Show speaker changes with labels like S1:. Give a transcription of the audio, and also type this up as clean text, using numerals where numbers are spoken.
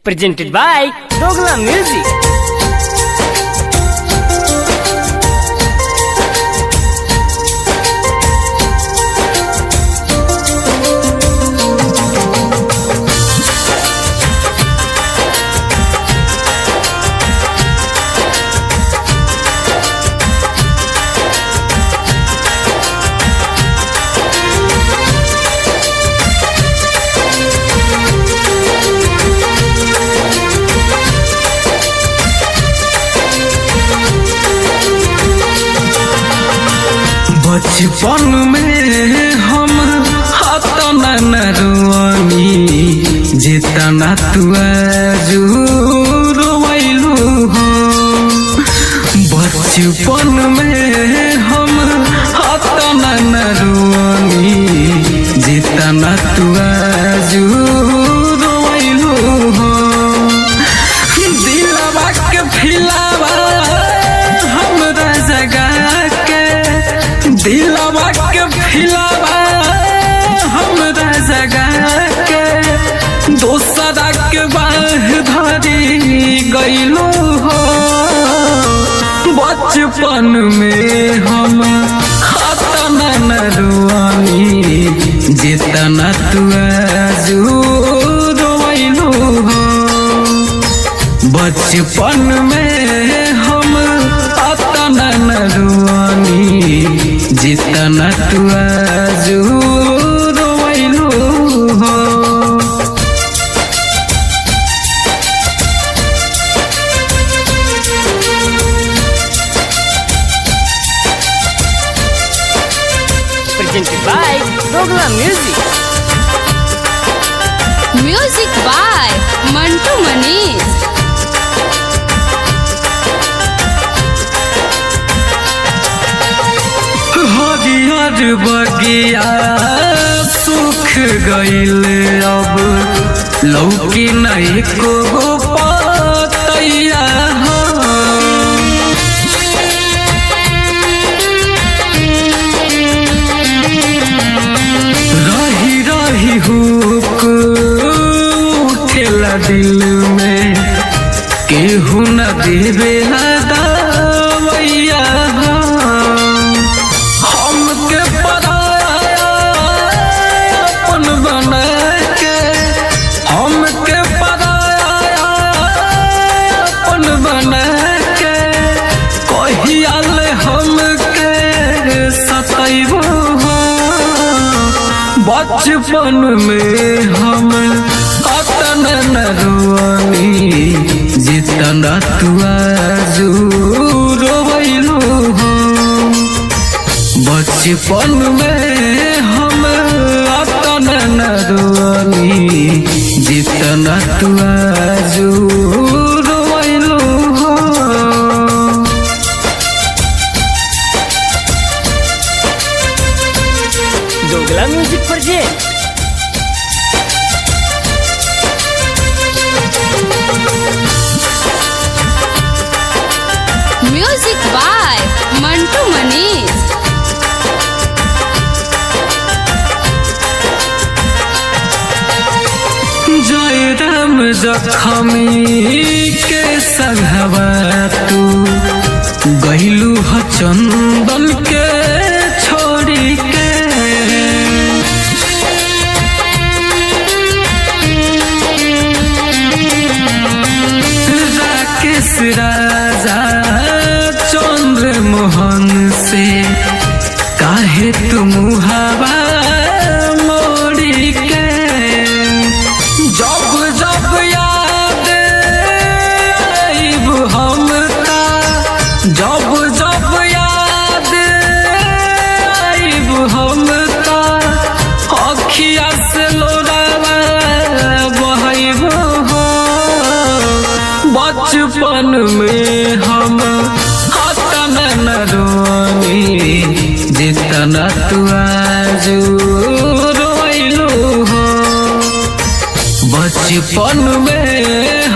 S1: presented by Dogla Music.
S2: बचपन में हम हाथना नरुआनी जितना तू रोवैलू हो। बचपन में हम हाथना नरुआनी जितना तू रोवैलू हो। दिलवा के फिलावा हमरा जगा के दिलवा के फिलावा हमरा जगा के दोसरा के बाह धरी गईलू हो। बचपन में हम हाथना नरुआनी जितना तू रोवैलू हो। बचपन में हम हाथना नरुआनी जितना तू रोवैलू हो।
S1: Presented by Dogla Music.
S3: Music by Mantu Manish.
S2: हरियर बगिया सुख गईल अब लौकी नहीं को पतैया हो। रही रही हुक उठेला दिल में केहू न देवेला दवैया हो। हमके पराया अपन बना के हमके पराया अपन बना के कहियाल हमके सतैबो हो। बचपन में हम हाथना नरुआनी जितना तू रोवैलू हो। बचपन में हम हाथना नरुआनी जितना तू रोवैलू हो।
S1: Dogla Music present.
S3: Music by Mantu Manish.
S2: जय राम जखमी के संघवा तू गईलू ह चंदन के छोड़ी के। राकेश राजा चंद्र मोहन से काहे तुम हवा मोड़ी के। जब जब याद आईब हमका जब जब याद आईब हमका अखिया से लोरावा बहैब हो। बचपन में हम हाथना नरुआनी जितना तू रोवैलू हो। बचपन में